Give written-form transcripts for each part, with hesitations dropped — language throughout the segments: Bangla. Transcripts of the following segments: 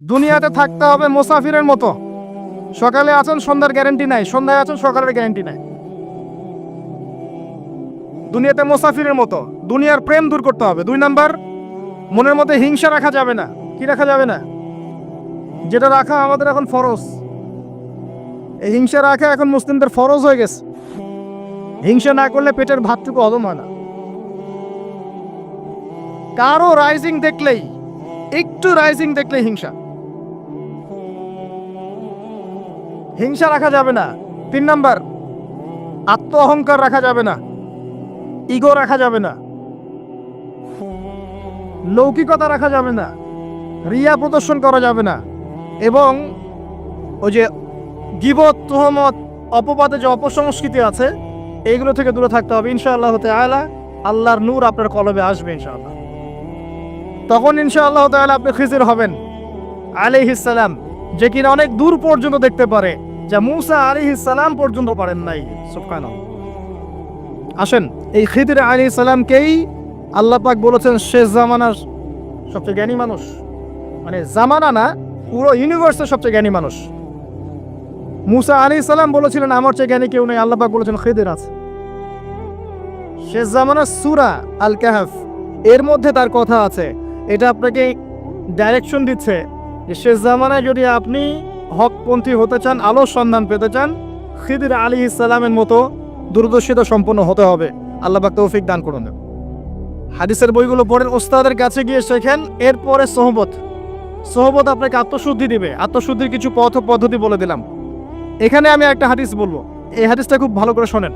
দুনিয়াতে থাকতে হবে মুসাফিরের মতো। সকালে আছেন, সন্ধ্যার গ্যারান্টি নাই, সন্ধ্যায় আছেন, সকালের গ্যারান্টি নাই। দুনিয়াতে মুসাফিরের মতো। দুনিয়ার প্রেম দূর করতে হবে। 2 নাম্বার, মনের মধ্যে হিংসা রাখা যাবে না। কি রাখা যাবে না? যেটা রাখা আমাদের এখন ফরজ। এই হিংসা রাখা এখন মুসলিমদের ফরজ হয়ে গেছে। হিংসা না করলে পেটের ভাতটুকু হজম হয় না। কারো রাইজিং দেখলেই, একটু রাইজিং দেখলেই হিংসা। হিংসা রাখা যাবে না। 3 নাম্বার, আত্ম অহংকার রাখা যাবে না, ইগো রাখা যাবে না, লৌকিকতা রাখা যাবে না, রিয়া প্রদর্শন করা যাবে না, এবং ওই যে গীবত, তুহমত, অপবাদে যে অপসংস্কৃতি আছে এইগুলো থেকে দূরে থাকতে হবে। ইনশাআল্লাহ তাআলা আল্লাহর নূর আপনার কলবে আসবে ইনশাআল্লাহ। তখন ইনশাআল্লাহ তাআলা আপনি খিজির হবেন আলাইহিস সালাম, যে কিনা অনেক দূর পর্যন্ত দেখতে পারে, যা মূসা আলাইহিস সালাম পর্যন্ত পারেন নাই। সুবহানাল্লাহ। আসেন, এই খিদির আলাইহিস সালামকেই আল্লাহ পাক বলেছেন শেষ জামানার সবচেয়ে জ্ঞানী মানুষ। মানে জামানা না, পুরো ইউনিভার্সের সবচেয়ে জ্ঞানী মানুষ। মূসা আলাইহিস সালাম বলেছিলেন আমার চেয়ে জ্ঞানী কেউ নেই, আল্লাহ পাক বলেছেন খিদির আছে। শেষ জামানার সূরা আল কাহফ এর মধ্যে তার কথা আছে। এটা আপনাকে ডাইরেকশন দিচ্ছে যে শেষ জামানায় যদি আপনি হকপন্থী হতে চান, আলোর সন্ধান পেতে চান, খিদির আলাইহিস সালামের মতো দূরদর্শিতা সম্পন্ন হতে হবে। আল্লাহ পাক তৌফিক দান করুন। হাদিসের বইগুলো পড়েন, ওস্তাদের কাছে গিয়ে শেখেন। এরপরে সোহবত আপনাকে আত্মশুদ্ধি দিবে। আত্মশুদ্ধির কিছু পথ ও পদ্ধতি বলে দিলাম। এখানে আমি একটা হাদিস বলবো, এই হাদিসটা খুব ভালো করে শোনেন।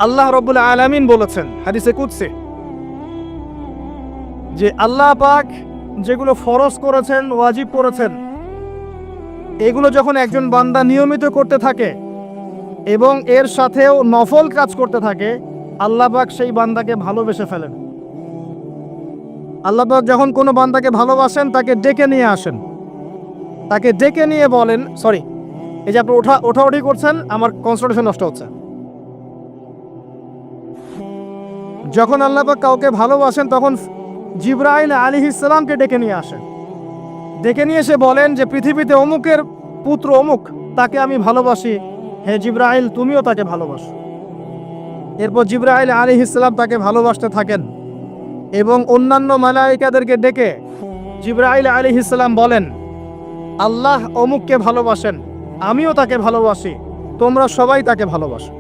আল্লাহ রাব্বুল আলামিন বলেছেন হাদিসে কুদসি যে আল্লাহ পাক যেগুলো ফরজ করেছেন, ওয়াজিব করেছেন, এগুলো যখন একজন বান্দা নিয়মিত করতে থাকে এবং এর সাথেও নফল কাজ করতে থাকে, আল্লাহ পাক সেই বান্দাকে ভালোবেসে ফেলেন। আল্লাহ পাক যখন কোনো বান্দাকে ভালোবাসেন তাকে ডেকে নিয়ে আসেন, তাকে ডেকে নিয়ে বলেন, সরি, এই যে আপনি ওঠাউঠি করছেন, আমার কনসেন্ট্রেশন নষ্ট হচ্ছে। যখন আল্লাহ পাক কাউকে ভালোবাসেন তখন জিবরাইল আলাইহিস সালামকে ডেকে নিয়ে আসেন। ডেকে নিয়ে এসে বলেন যে পৃথিবীতে অমুকের পুত্র অমুক, তাকে আমি ভালোবাসি, হে জিবরাইল তুমিও তাকে ভালোবাসো। এরপর জিবরাইল আলাইহিস সালাম তাকে ভালোবাসতে থাকেন এবং অন্যান্য মালায়েকাদেরকে ডেকে জিবরাইল আলাইহিস সালাম বলেন আল্লাহ অমুককে ভালোবাসেন, আমিও তাকে ভালোবাসি, তোমরা সবাই তাকে ভালোবাসো।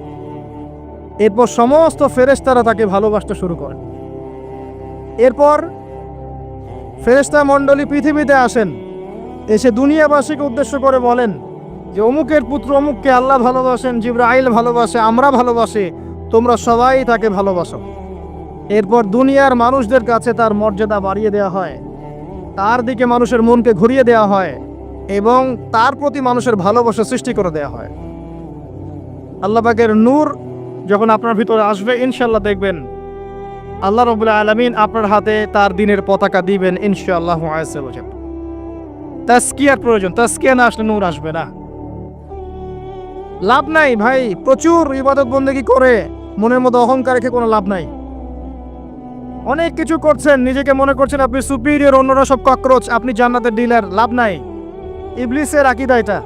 এরপর সমস্ত ফেরেশতারা তাকে ভালোবাসতে শুরু করেন। এরপর ফেরেশতা মণ্ডলী পৃথিবীতে আসেন, এসে দুনিয়াবাসীকে উদ্দেশ্য করে বলেন যে অমুকের পুত্র অমুককে আল্লাহ ভালোবাসেন, জিবরাইল ভালোবাসে, আমরা ভালোবাসি, তোমরা সবাই তাকে ভালোবাসো। এরপর দুনিয়ার মানুষদের কাছে তার মর্যাদা বাড়িয়ে দেওয়া হয়, তার দিকে মানুষের মনকে ঘুরিয়ে দেওয়া হয় এবং তার প্রতি মানুষের ভালোবাসা সৃষ্টি করে দেওয়া হয়। আল্লাহ পাকের নূর যখন আপনার ভিতরে আসবে, ইনশাআল্লাহ দেখবেন আল্লাহ রাব্বুল আলামিন আপনার হাতে তার দ্বীনের পতাকা দিবেন ইনশাআল্লাহ আযza ওয়া জাল্লা। তাজকিয়ার প্রয়োজন, তাজকিয়া না আসলে নূর আসবে না। লাভ নাই ভাই, প্রচুর ইবাদত বন্দেগী করে মনের মধ্যে অহংকার রেখে কোনো লাভ নাই। অনেক কিছু করছেন, নিজেকে মনে করছেন আপনি সুপিরিয়র, অন্যরা সব ককরোচ, আপনি জান্নাতের ডিলার, লাভ নাই। ইবলিসের আকীদা এটা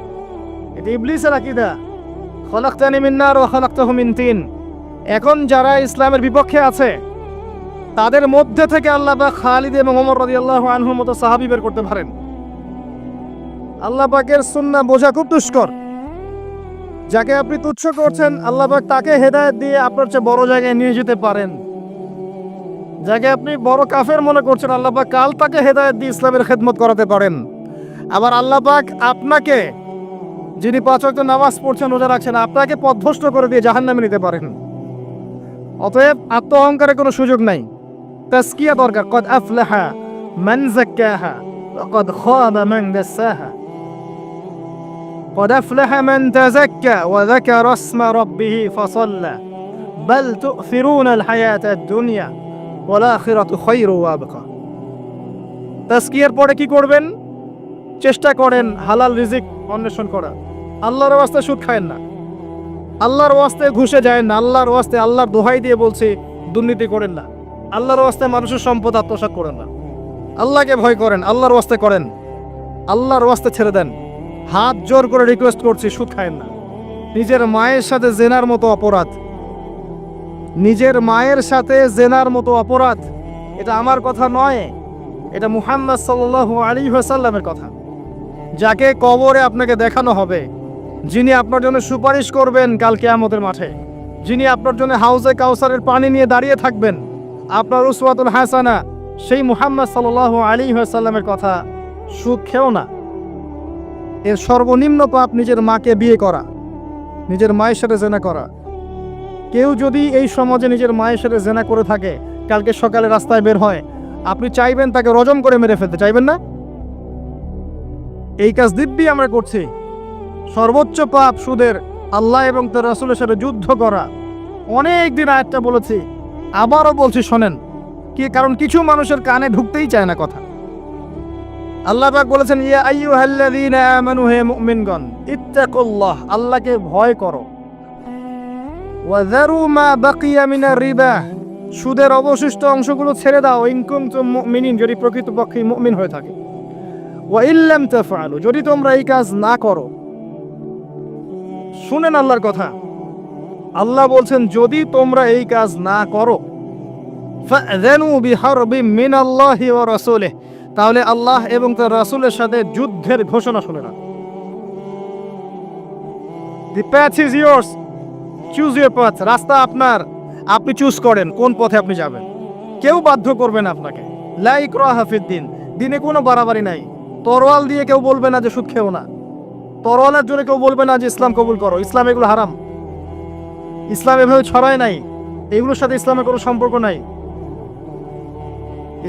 ইবলিসের আকীদা। খলাকতানি মিন নার ওয়া খলাকতাহু মিন তিন। এখন যারা ইসলামের বিপক্ষে আছে তাদের মধ্যে থেকে আল্লাহ পাক খালিদ এবং ওমর রাদিয়াল্লাহু আনহুর মতো সাহাবী বের করতে পারেন। আল্লাহ পাকের সুন্নাহ বোঝা খুব দুষ্কর। যাকে আপনি তুচ্ছ করছেন আল্লাহ পাক তাকে হেদায়েত দিয়ে আপনার চেয়ে বড় জায়গায় নিয়ে যেতে পারেন। যাকে আপনি বড় কাফের মনে করছেন আল্লাহ পাক কাল তাকে হেদায়েত দিয়ে ইসলামের খেদমত করাতে পারেন। আবার আল্লাহ পাক আপনাকে, যিনি 5 ওয়াক্ত নামাজ পড়ছেন, রোজা রাখছেন, আপনাকে পথভ্রষ্ট করে দিয়ে জাহান্নামে নিতে পারেন। অতএব আত্ম অহংকারে কোনো সুযোগ নাই। তাজকিয়া দরকার। কদ আফলাহা মান যাক্কাহা ওয়া কদ খাবা মান দাসাহা। কদ আফলাহা মান তাযাক্কা ওয়া যাকারা ইসমা রাব্বিহি ফাসাল্লা বাল তু'থিরুনাল হায়াতাদ দুনিয়া ওয়াল আখিরাতু খায়রুন ওয়া আবকা। তাজকিয়ার পরে কি করবেন? চেষ্টা করেন হালাল রিজিক অন্বেষণ করা। আল্লাহর ওয়াস্তে সুদ খায়েন না, আল্লাহর ওয়াস্তে ঘুষে যায় না, আল্লাহর ওয়াস্তে আল্লাহর দোহাই দিয়ে বলছি দুর্নীতি করেন না, আল্লাহর ওয়াস্তে মানুষের সম্পদ আত্মসাৎ করেন না। আল্লাহকে ভয় করেন, আল্লাহর ওয়াস্তে করেন। আল্লাহর ওয়াস্তে ছেড়ে দেন। হাত জোর করে রিকোয়েস্ট করছি, সুদ খায়েন না। নিজের মায়ের সাথে জেনার মতো অপরাধ, নিজের মায়ের সাথে জেনার মতো অপরাধ। এটা আমার কথা নয়, এটা মুহাম্মদ সাল্লাল্লাহু আলাইহি ওয়াসাল্লামের কথা, যাকে কবরে আপনাকে দেখানো হবে, যিনি আপনার জন্য সুপারিশ করবেন কাল কিয়ামতের মাঠে, যিনি আপনার জন্য হাউজে কাউসারের পানি নিয়ে দাঁড়িয়ে থাকবেন, আপনার উসওয়াতুল হাসানা, সেই মুহাম্মদ সাল্লাল্লাহু আলাইহি ওয়াসাল্লামের কথা। সুদ খেও না। এর সর্বনিম্ন পাপ নিজের মাকে বিয়ে করা, নিজের মায়ের সাথে জেনা করা। কেউ যদি এই সমাজে নিজের মায়ের সাথে জেনা করে থাকে, কালকে সকালে রাস্তায় বের হয়, আপনি চাইবেন তাকে রজম করে মেরে ফেলতে, চাইবেন না? এই কাজ দিব্যি আমরা করছি। সর্বোচ্চ পাপ সুদের, আল্লাহ এবং তার রাসূলের সাথে যুদ্ধ করা। অনেক দিন আয়াতটা বলেছি, আবারও বলছি, শোনেন কি, কারণ কিছু মানুষের কানে ঢুকতেই চায় না কথা। আল্লাহ পাক বলেছেন, ইয়া আইয়ুহাল্লাযীনা আমানু, হে মুমিনগণ, ইত্তাকুল্লাহ, আল্লাহকে ভয় করো। ওয়া যারু মা বাকিয়া মিনার রিবা, সুদের অবশিষ্ট অংশগুলো ছেড়ে দাও। ইন কুনতুম মুমিনিন, যদি প্রকৃতপক্ষে মুমিন হয়ে থাকে। ওয়া ইল্লাম তাফআলু, যদি তোমরা এই কাজ না করো। শুনেন আল্লাহর কথা, আল্লাহ বলছেন যদি তোমরা এই কাজ না করো, ফাযানু বিহারবিম মিনাল্লাহি ওয়া রাসূলিহি, তাহলে আল্লাহ এবং তার রাসূলের সাথে যুদ্ধের ঘোষণা শুনে না। The path is yours, choose your path, রাস্তা আপনার, আপনি চুজ করেন কোন পথে আপনি যাবেন। কেউ বাধ্য করবে না আপনাকে। লা ইকরাহা ফিদ্দিন, দিনে কোনো বাড়াবাড়ি নাই। তরোয়াল দিয়ে কেউ বলবে না যে সুদ খেও না, তরোয়ালের জন্য কেউ বলবে না যে ইসলাম কবুল করো, ইসলাম এগুলো হারাম। ইসলাম এভাবে ছড়ায় নাই, এগুলোর সাথে ইসলামের কোনো সম্পর্ক নাই।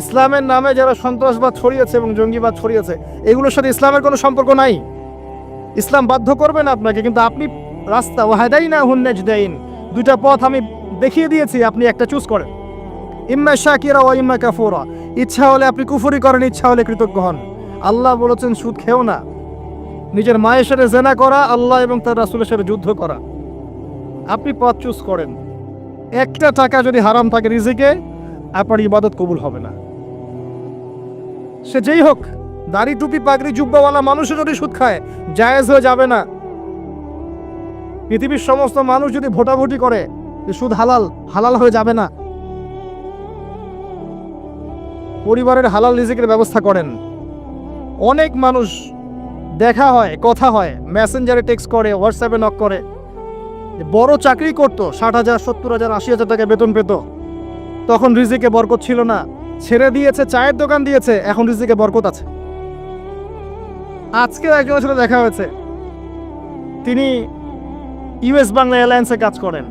ইসলামের নামে যারা সন্ত্রাসবাদ ছড়িয়েছে এবং জঙ্গিবাদ ছড়িয়েছে, এগুলোর সাথে ইসলামের কোনো সম্পর্ক নাই। ইসলাম বাধ্য করবে না আপনাকে, কিন্তু আপনি রাস্তা, ওয়াহাদাইনাহুন নাজদাইন, দুইটা পথ আমি দেখিয়ে দিয়েছি, আপনি একটা চুজ করেন। ইম্মা শাকিরা ওয়া ইম্মা কাফুরা, ইচ্ছা হলে আপনি কুফরি করেন, ইচ্ছা হলে কৃতজ্ঞ হন। আল্লাহ বলেছেন সুদ খেও না। নিজের মায়ের সাথে জেনা করা, আল্লাহ এবং তার রাসূলের সাথে যুদ্ধ করা, আপনি পথ চুজ করেন। একটা টাকা যদি হারাম থাকে রিজিকে, আপনার ইবাদত কবুল হবে না। সে যেই হোক, দাড়ি টুপি পাগড়ি জুব্বাওয়ালা মানুষও যদি সুদ খায়, জায়েজ হয়ে যাবে না। পৃথিবীর সমস্ত মানুষ যদি ভোটাভুটি করে যে সুদ হালাল, হালাল হয়ে যাবে না। পরিবারের হালাল রিজিকের ব্যবস্থা করেন। অনেক মানুষ দেখা হয়, কথা হয়, মেসেঞ্জারে টেক্সট করে, হোয়াটসঅ্যাপে নক করে, বড় চাকরি করতো, 60,000 70,000 80,000 টাকা বেতন পেত, তখন রিজিকে বরকত ছিল না, ছেড়ে দিয়েছে, চায়ের দোকান দিয়েছে, এখন রিজিকে বরকত আছে। আজকে একজনের সাথে দেখা হয়েছে, তিনি ইউএস বাংলা এয়ারলাইন্সে কাজ করেন।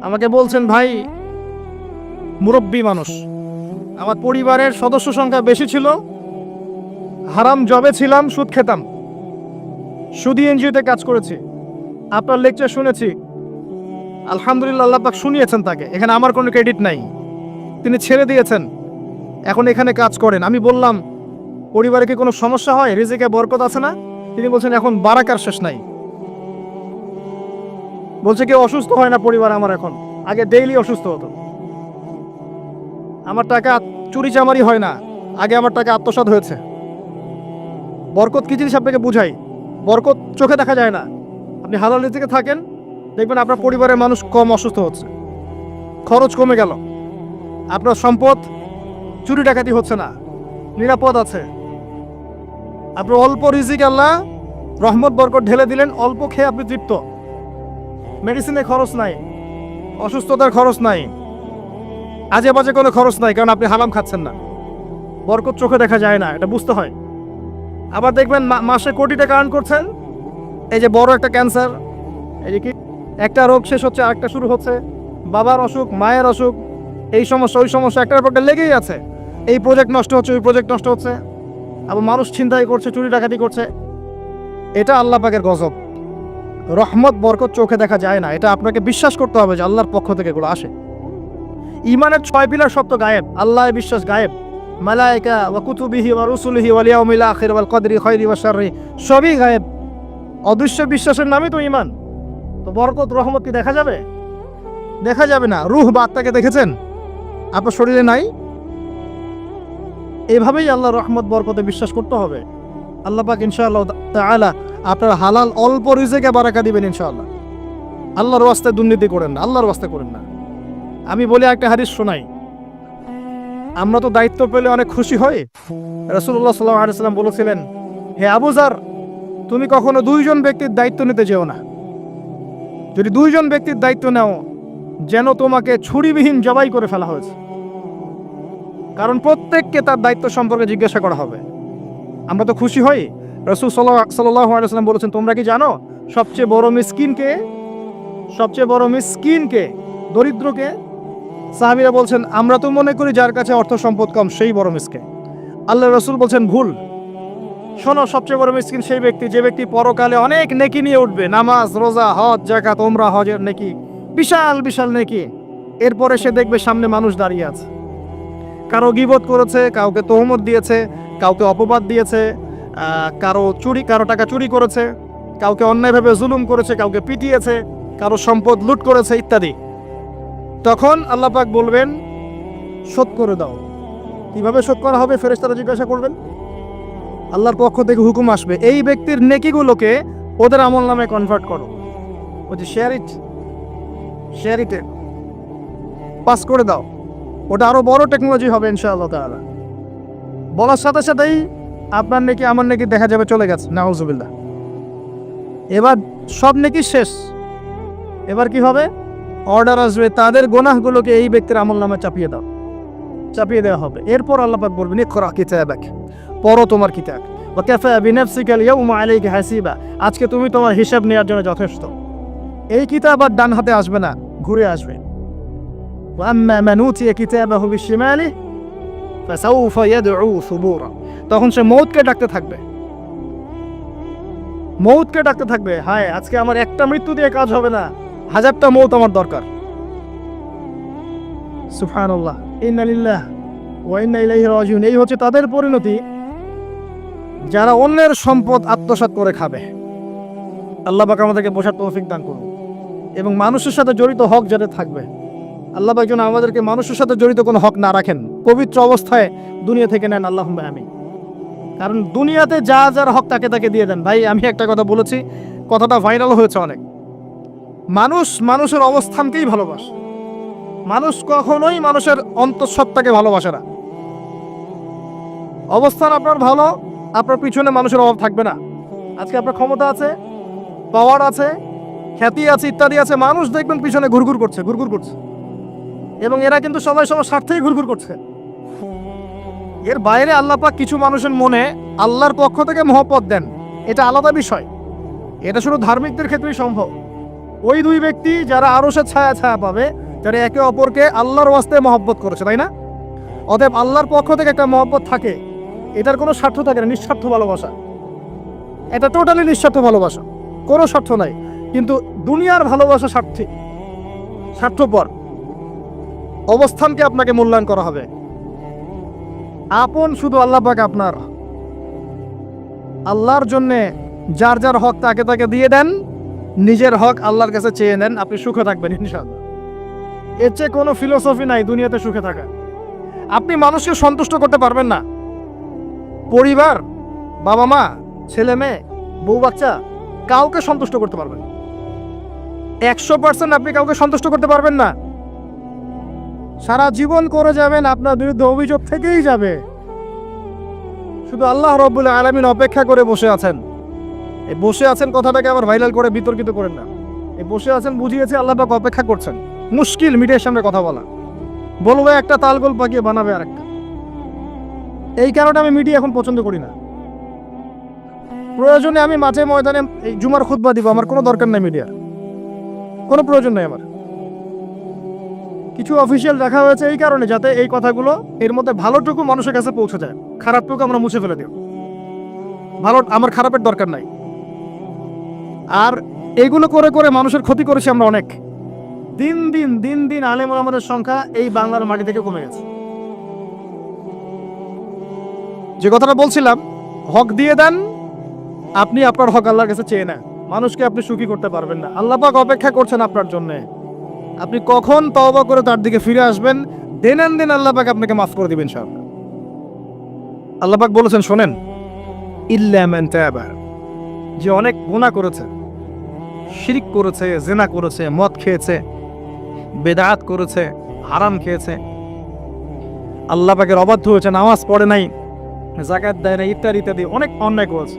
আমাকে বলছেন, ভাই, মুরব্বী মানুষ, আমার পরিবারের সদস্য সংখ্যা বেশি ছিল, হারাম জবে ছিলাম, সুদ খেতাম, সুদি এনজিওতে কাজ করেছি, আপনার লেকচার শুনেছি, আলহামদুলিল্লাহ, আল্লাহ পাক শুনিয়েছেন তাকে, এখানে আমার কোনো ক্রেডিট নাই, তিনি ছেড়ে দিয়েছেন, এখন এখানে কাজ করেন। আমি বললাম, পরিবারে কি কোনো সমস্যা হয়, রিজিকে বরকত আছে না? তিনি বলছেন, এখন বারাকার শেষ নাই। বলছে কেউ অসুস্থ হয় না পরিবার আমার এখন, আগে ডেইলি অসুস্থ হতো। আমার টাকা চুরি চামারি হয় না, আগে আমার টাকা আত্মসাৎ হয়েছে। বরকত কি জিনিস আপনাকে বুঝাই, বরকত চোখে দেখা যায় না। আপনি হালাল রিজিকে থাকেন, দেখবেন আপনার পরিবারের মানুষ কম অসুস্থ হচ্ছে, খরচ কমে গেল, আপনার সম্পদ চুরি ডাকাতি হচ্ছে না, নিরাপদ আছে। আপনার অল্প রিজিক আল্লাহ রহমত বরকত ঢেলে দিলেন, অল্প খেয়ে আপনি তৃপ্ত, মেডিসিনের খরচ নাই, অসুস্থতার খরচ নাই, আজে বাজে কোনো খরচ নাই, কারণ আপনি হারাম খাচ্ছেন না। বরকত চোখে দেখা যায় না, এটা বুঝতে হয়। আবার দেখবেন মাসে কোটি টাকা আর্ন করছেন, এই যে বড় একটা ক্যান্সার, এই যে কি একটা রোগ শেষ হচ্ছে আরেকটা শুরু হচ্ছে, বাবার অসুখ, মায়ের অসুখ, এই সমস্যা ওই সমস্যা, একটার পর একটা লেগেই আছে। এই প্রজেক্ট নষ্ট হচ্ছে, ওই প্রজেক্ট নষ্ট হচ্ছে, আবার মানুষ ছিনতাই করছে, চুরি ডাকাতি করছে। এটা আল্লাহ পাকের গজব। রহমত বরকত চোখে দেখা যায় না, এটা আপনাকে বিশ্বাস করতে হবে যে আল্লাহর পক্ষ থেকে এগুলো আসে। ইমানের 6 পিলার সব তো গায়েব, আল্লাহ বিশ্বাস গায়েব, মালায়েকা ওয়া কুতুবিহি ওয়া রুসুলিহি ওয়াল ইয়াউমিল আখির ওয়াল কদরি খায়রি ওয়া শাররি, সবই গায়েব। অদৃশ্য বিশ্বাসের নামই তো ঈমান। তো বরকত রহমত কি দেখা যাবে? দেখা যাবে না। রূহ বা আত্মাকে দেখেছেন? আপনার শরীরে নাই। এভাবেই আল্লাহর রহমত বরকতে বিশ্বাস করতে হবে। আল্লাহ পাক ইনশাআল্লাহ তাআলা আপনার হালাল অল্প রিজিকে বারাকা দিবেন ইনশাআল্লাহ। আল্লাহর ওয়াস্তে দুর্নীতি করেন না, আল্লাহর ওয়াস্তে করেন না। আমি বলি একটা হাদিস শোনাই, আমরা তো দায়িত্ব পেলে অনেক খুশি হই। রাসূলুল্লাহ সাল্লাল্লাহু আলাইহি ওয়াসাল্লাম বলেছিলেন, হে আবু যার, তুমি কখনো দুইজন ব্যক্তির দায়িত্ব নিতে যেও না। যদি দুইজন ব্যক্তির দায়িত্ব নাও, যেন তোমাকে ছুরিবিহীন জবাই করে ফেলা হয়েছে, কারণ প্রত্যেককে তার দায়িত্ব সম্পর্কে জিজ্ঞাসা করা হবে। আমরা তো খুশি হই। রাসূল সাল্লাল্লাহু আলাইহি ওয়াসাল্লাম বলেছেন, তোমরা কি জানো সবচেয়ে বড় মিসকিন কে? সবচেয়ে বড় মিসকিন কে? দরিদ্রকে? সাহাবীরা বলছেন, আমরা তো মনে করি যার কাছে অর্থ সম্পদ কম সেই বড় মিসকিন। আল্লাহ রাসূল বলছেন, ভুল। শোনো, সবচেয়ে বড় মিসকিন সেই ব্যক্তি যে ব্যক্তি পরকালে অনেক নেকি নিয়ে উঠবে, নামাজ, রোজা, হজ, যাকাত, উমরা, হজের নেকি, বিশাল বিশাল নেকি। এরপরে সে দেখবে সামনে মানুষ দাঁড়িয়ে আছে, কারো গীবত করেছে, কাউকে তহমত দিয়েছে, কাউকে অপবাদ দিয়েছে, কারো টাকা চুরি করেছে, কাউকে অন্যায়ভাবে জুলুম করেছে, কাউকে পিটিয়েছে, কারো সম্পদ লুট করেছে ইত্যাদি। তখন আল্লাহ পাক বলবেন, শোধ করে দাও। কিভাবে শোধ করা হবে? ফেরেশতারা জিজ্ঞাসা করবেন। আল্লাহর পক্ষ থেকে হুকুম আসবে, এই ব্যক্তির নেকিগুলোকে ওদের আমল নামে কনভার্ট করো। বলছি শেয়ার ইটে পাস করে দাও। ওটা আরো বড় টেকনোলজি হবে ইনশাআল্লাহ তাআলা। বলার সাথে সাথেই আপনার নেকি আমার নেকি দেখা যাবে চলে গেছে, নাউজুবিল্লাহ। এবার সব নেকি শেষ। এবার কি হবে? অর্ডার আসবে, তাদের গুনাহগুলোকে এই ব্যক্তির আমল নামে চাপিয়ে দেওয়া হবে। এরপর আল্লাহ পাক বলবেন, ইকরা কিতাবাক, পড়ো তোমার কিতাব। ওয়া কাফা বিনাফসিকা আল-ইয়াওমা আলাইকা হাসিবা, আজকে তুমি তোমার হিসাব নেওয়ার জন্য যথেষ্ট। এই কিতাব আর ডান হাতে আসবে না, ঘুরে আসবে। ওয়া আম্মা মান উতিয়া কিতাবাহু বিশিমালিহি ফাসাউফা ইয়াদউ সুবুরা, তখন সে মৌতকে ডাকতে থাকবে, হায় আজকে আমার একটা মৃত্যু দিয়ে কাজ হবে না, 1000টা মৌত আমার দরকার। সুবহানাল্লাহ, ইন্না লিল্লাহি ওয়া ইন্না ইলাইহি রাজিউন। এই হচ্ছে তাদের পরিণতি যারা অন্যের সম্পদ আত্মসাৎ করে খাবে। আল্লাহ পাক আমাদেরকে বোঝার তৌফিক দান করুন, এবং মানুষের সাথে জড়িত হক যাদের থাকবে, আল্লাহ পাক যেন আমাদেরকে মানুষের সাথে জড়িত কোনো হক না রাখেন, পবিত্র অবস্থায় দুনিয়া থেকে নেন, আল্লাহুম্মা আমিন। কারণ দুনিয়াতে যা যার হক তাকে দিয়ে দেন। ভাই, আমি একটা কথা বলেছি, কথাটা ভাইরাল হয়েছে অনেক। মানুষের অবস্থানকেই ভালোবাসে, মানুষ কখনোই মানুষের অন্তঃসত্ত্বাকে ভালোবাসে না। অবস্থান আপনার ভালো, আপনার পিছনে মানুষের অভাব থাকবে না। আজকে আপনার ক্ষমতা আছে, পাওয়ার আছে, খ্যাতি আছে, ইত্যাদি আছে, মানুষ দেখবেন পিছনে ঘুরঘুর করছে, এবং এরা কিন্তু সবাই সবার স্বার্থেই ঘুরঘুর করছে। এর বাইরে আল্লাহ পাক কিছু মানুষের মনে আল্লাহর পক্ষ থেকে মহব্বত দেন, এটা আলাদা বিষয়। এটা শুধু ধার্মিকদের ক্ষেত্রেই সম্ভব। ওই দুই ব্যক্তি যারা আরশের ছায়া পাবে, যারা একে অপরকে আল্লাহর ওয়াস্তে মহব্বত করেছে, তাই না? অতএব আল্লাহর পক্ষ থেকে একটা মহব্বত থাকে, এটার কোনো স্বার্থ থাকে না, নিঃস্বার্থ ভালোবাসা। এটা টোটালি নিঃস্বার্থ ভালোবাসা, কোনো স্বার্থ নাই। কিন্তু দুনিয়ার ভালোবাসা স্বার্থপর। অবস্থানকে আপনাকে মূল্যায়ন করা হবে। আপন শুধু আল্লাহ পাক আপনার। আল্লাহর জন্যে যার যার হক তাকে দিয়ে দেন, নিজের হক আল্লাহর কাছে চেয়ে নেন, আপনি সুখে থাকবেন ইনশাআল্লাহ। এর চেয়ে কোনো ফিলোসফি নাই দুনিয়াতে সুখে থাকা। আপনি মানুষকে সন্তুষ্ট করতে পারবেন না, পরিবার, বাবা মা, ছেলে মেয়ে, বউ বাচ্চা, কাউকে সন্তুষ্ট করতে পারবেন না। 100% আপনি কাউকে সন্তুষ্ট করতে পারবেন না। সারা জীবন করে যাবেন, আপনার বিরুদ্ধে অভিযোগ থেকেই যাবে। শুধু আল্লাহ রাব্বুল আলামিন অপেক্ষা করে বসে আছেন। এই বসে আছেন কথাটাকে আবার ভাইরাল করে বিতর্কিত করেন না। এই বসে আছেন বুঝিয়েছে আল্লাহ পাক অপেক্ষা করছেন। মুশকিল মিডিয়ার সামনে কথা বলা, বলবে একটা তালগোল পাকিয়ে বানাবে আরেকটা। এই কারণে আমি মিডিয়া এখন পছন্দ করি না। প্রয়োজনে আমি মাঠে ময়দানে এই জুমার খুতবা দিব, আমার কোনো দরকার নাই মিডিয়ার, কোনো প্রয়োজন নেই আমার। কিছু অফিসিয়াল রাখা হয়েছে এই কারণে, যাতে এই কথাগুলো এর মধ্যে ভালোটুকু মানুষের কাছে পৌঁছে যায়, খারাপটুকু আমরা মুছে ফেলে দিই। আমার খারাপের দরকার নাই। আর এইগুলো করে করে মানুষের ক্ষতি করেছি আমরা অনেক। দিন দিন আলেম ওলামাদের সংখ্যা এই বাংলার মাটি থেকে কমে গেছে। যে কথাটা বলছিলাম, হক দিয়ে দেন, আপনি আপনার হক আল্লাহর কাছে চেয়ে নেন। মানুষকে আপনি সুখী করতে পারবেন না। আল্লাহ পাক অপেক্ষা করছেন আপনার জন্য। আপনি কখন তওবা করে তার দিকে ফিরে আসবেন, দিন আল্লাহ পাক আপনাকে মাফ করে দিবেন ইনশাআল্লাহ। আল্লাহ পাক বলেছেন, শোনেন, ইল্লা মান তাবা, যে অনেক গুনাহ করেছে, শিরক করেছে, জিনা করেছে, মদ খেয়েছে, বেদাত করেছে, হারাম খেয়েছে, আল্লাহ পাকের অবাধ্য হয়েছে, নামাজ পড়ে নাই, যাকাত দেয় না, ইত্যাদি ইত্যাদি অনেক অন্যায় করেছে।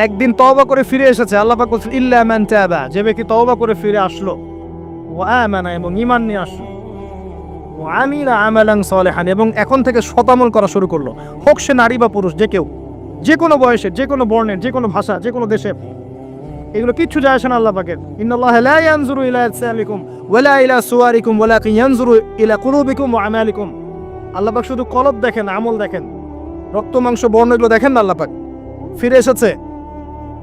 একদিন তওবা করে ফিরে এসেছে, আল্লাহ পাক বলছেন ইল্লা মান তাবা, যে ব্যক্তি তওবা করে ফিরে আসলো, ওয়া আমানা, এবং ঈমান নিয়ে আসলো, ওয়া আমিলা আমালান সালিহান, এবং এখন থেকে সৎ আমল করা শুরু করলো, হোক সে নারী বা পুরুষ, যে কেউ, যে কোনো বয়সের, যে কোনো বর্ণের, যে কোনো ভাষা, যে কোনো দেশের, এগুলো কিচ্ছু যায় আসে না আল্লাহ পাকের। ইন্নাল্লাহা লা ইয়ানজুরু ইলা আজসামিকুম ওয়ালা ইলা সুওয়ারিকুম ওয়ালাকিন ইয়ানজুরু ইলা কুলুবিকুম ওয়া আমালিকুম। আল্লাহ পাক শুধু কলব দেখেন, আমল দেখেন, রক্ত মাংস বর্ণ এগুলো দেখেন না। আল্লাহ পাক ফিরে এসেছে,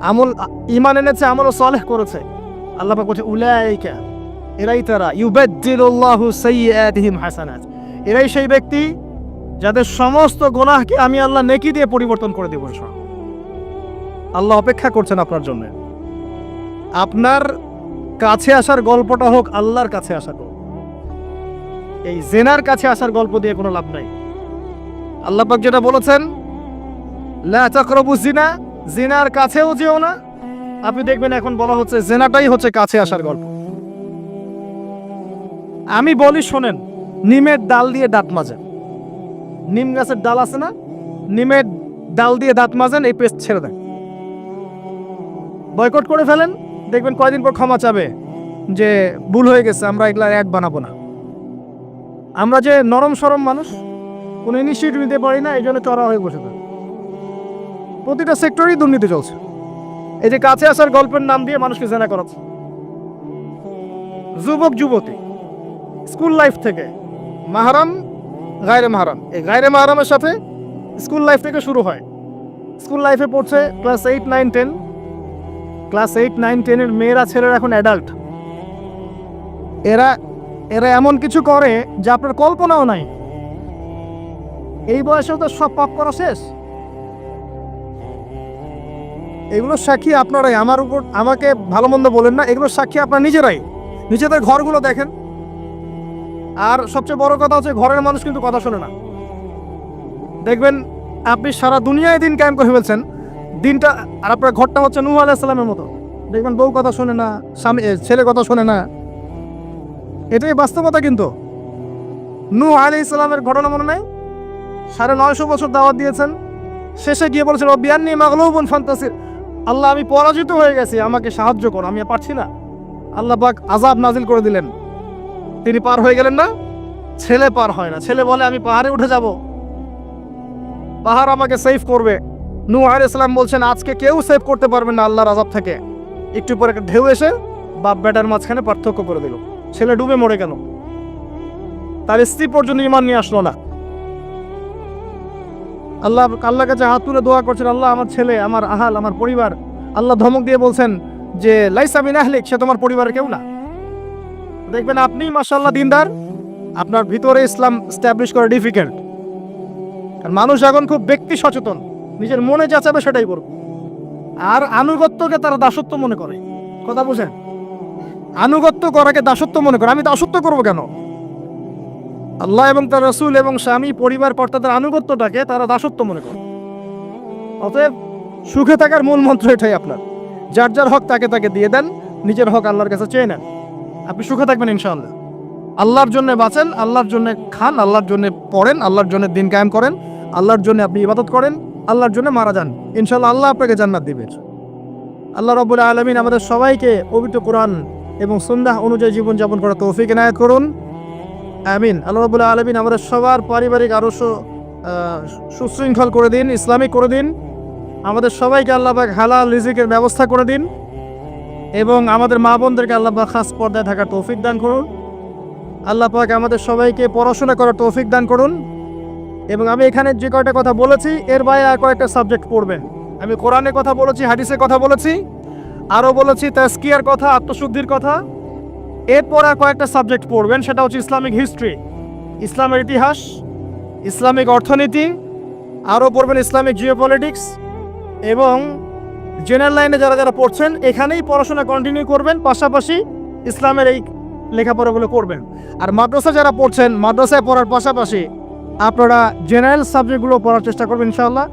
আমল ঈমান এনেছে, আমল সালেহ করেছে। আল্লাহ পাক বলছে উলাইকা, এরাই তারা, ইউবাদদিলুল্লাহু সাইয়্যাতিহিম হাসানাত, এরাই সেই ব্যক্তি যাদের সমস্ত গুনাহকে আমি আল্লাহ নেকি দিয়ে পরিবর্তন করে দেব। আল্লাহ অপেক্ষা করছেন আপনার জন্য। আপনার কাছে আসার গল্পটা হোক আল্লাহর কাছে আসার গল্প, এই জেনার কাছে আসার গল্প দিয়ে কোনো লাভ নাই। আল্লাহ পাক যেটা বলেছেন লা তাকরাবু জিনা, জিনার কাছেও যেও না, আপনি দেখবেন এখন বলা হচ্ছে জেনাটাই হচ্ছে কাছে আসার গল্প। আমি বলি শোনেন, নিমের ডাল দিয়ে দাঁত মাজেন, নিম গাছের ডাল আছে না, নিমের ডাল দিয়ে দাঁত মাজেন, এই পেস্ট ছেড়ে দেন, বয়কট করে ফেলেন, দেখবেন কয়দিন পর ক্ষমা চাবে যে ভুল হয়ে গেছে, আমরা এগুলা অ্যাড বানাবো না। আমরা যে নরম সরম মানুষ, কোনো ইনিশিয়েটিভ নিতে পারি না, এই জন্য চড়া হয়ে বসে থাকে। প্রতিটা সেক্টরেই দুর্নীতি চলছে। এই যে কাছে আসার গল্পের নাম দিয়ে মানুষকে জেনা করাচ্ছে। যুবক যুবতী স্কুল লাইফ থেকে মাহরাম, গায়রে মাহরাম, এই গায়রে মাহরামের সাথে স্কুল লাইফ থেকে শুরু হয়। স্কুল লাইফে পড়ছে ক্লাস 8, 9, 10, ক্লাস 8, 9, 10-এর মেয়েরা, ছেলেরা এখন অ্যাডাল্ট। এরা এরা এমন কিছু করে যা আপনার কল্পনাও নাই। এই বয়সেও তো সব পাপ করা শেষ। এগুলো সাক্ষী আপনারাই, আমার উপর আমাকে ভালো মন্দ বলেন না, এগুলো সাক্ষী আপনার নিজেরাই। নিজেদের ঘরগুলো দেখেন। আর সবচেয়ে বড় কথা হচ্ছে ঘরের মানুষ কিন্তু কথা শোনে না। দেখবেন আপনি সারা দুনিয়ায় দিন কায়েম করে ফেলছেন, দিনটা, আর আপনার ঘরটা হচ্ছে নূহ আলাইহিস সালামের মতো। দেখবেন বউ কথা শোনে না, স্বামী ছেলে কথা শোনে না। এটাই বাস্তবতা। কিন্তু নূহ আলাইহিস সালামের ঘটনা মনে নাই? 950 বছর দাওয়াত দিয়েছেন, শেষে গিয়ে বলেছেন রব্বি আন্নী মাগলুবুন ফান্তাসির, আল্লাহ আমি পরাজিত হয়ে গেছি, আমাকে সাহায্য করো, আমি পারছি না। আল্লাহ পাক আযাব নাজিল করে দিলেন, তিনি পার হয়ে গেলেন না। ছেলে পার হয় না, ছেলে বলে আমি পাহাড়ে উঠে যাব, পাহাড় আমাকে সেভ করবে। নূহ আলাইহিস সালাম বলছেন আজকে কেউ সেভ করতে পারবে না আল্লাহর আযাব থেকে। একটু পরে একটা ঢেউ এসে বাপ বেটার মাঝখানে পার্থক্য করে দিল, ছেলে ডুবে মরে গেল। তার স্ত্রী পর্যন্ত ঈমান নিয়ে আসলো না। আল্লাহর কাছে হাত তুলে দোয়া করছেন, আল্লাহ আমার ছেলে, আমার আহাল, আমার পরিবার। আল্লাহ ধমক দিয়ে বলছেন যে লাইসা মিন আহলিক, সে তোমার পরিবারের কেউ না। দেখবেন আপনি মাশাআল্লাহ দিনদার, আপনার ভিতরে ইসলাম এস্টাবলিশ করা ডিফিকাল্ট। কারণ মানুষ এখন খুব ব্যক্তি সচেতন, নিজের মনে যা চাবে সেটাই করবে। আর আনুগত্যকে তারা দাসত্ব মনে করে। কথা বুঝেন? আনুগত্য করাকে দাসত্ব মনে করে। আমি দাসত্ব করবো কেন? আল্লাহ এবং তার রাসূল এবং স্বামী, পরিবার, কর্তাদের আনুগত্যটাকে তারা দাসত্ব মনে করে। অতএব সুখে থাকার মূল মন্ত্র এটাই আপনার, যার যার হক তাকে তাকে দিয়ে দেন, নিজের হক আল্লাহর কাছে চেয়ে নেন, আপনি সুখে থাকবেন ইনশাআল্লাহ। আল্লাহর জন্য বাঁচেন, আল্লাহর জন্য খান, আল্লাহর জন্য পড়েন, আল্লাহর জন্য দিন কায়েম করেন, আল্লাহর জন্য আপনি ইবাদত করেন, আল্লাহর জন্য মারা যান, ইনশাআল্লাহ আল্লাহ আপনাকে জান্নাত দিবেন। আল্লাহ রাব্বুল আলামিন আমাদের সবাইকে পবিত্র কোরআন এবং সুন্নাহ অনুযায়ী জীবনযাপন করার তৌফিক এনায়েত করুন, আমিন। আল্লাহ রাব্বুল আলামিন আমাদের সবার পারিবারিক আরো সুশৃঙ্খল করে দিন, ইসলামিক করে দিন। আমাদের সবাইকে আল্লাহ পাক হালাল রিজিকের ব্যবস্থা করে দিন, এবং আমাদের মা বোনদেরকে আল্লাহ পাক খাস পর্দায় থাকার তৌফিক দান করুন। আল্লাহ পাক আমাদের সবাইকে পড়াশোনা করার তৌফিক দান করুন। এবং আমি এখানে যে কয়টা কথা বলেছি এর বাইরে আর কয়েকটা সাবজেক্ট পড়বেন। আমি কোরআনের কথা বলেছি, হাদিসের কথা বলেছি, আরও বলেছি তাজকিয়ার কথা, আত্মশুদ্ধির কথা। এরপর আর কয়েকটা সাবজেক্ট পড়বেন, সেটা হচ্ছে ইসলামিক হিস্ট্রি, ইসলামের ইতিহাস, ইসলামিক অর্থনীতি, আরও পড়বেন ইসলামিক জিওপলিটিক্স। এবং জেনারেল লাইনে যারা যারা পড়ছেন এখানেই পড়াশোনা কন্টিনিউ করবেন, পাশাপাশি ইসলামের এই লেখাপড়াগুলো করবেন। আর মাদ্রাসা যারা পড়ছেন, মাদ্রাসায় পড়ার পাশাপাশি আপনারা জেনারেল সাবজেক্টগুলো পড়ার চেষ্টা করবেন ইনশাআল্লাহ।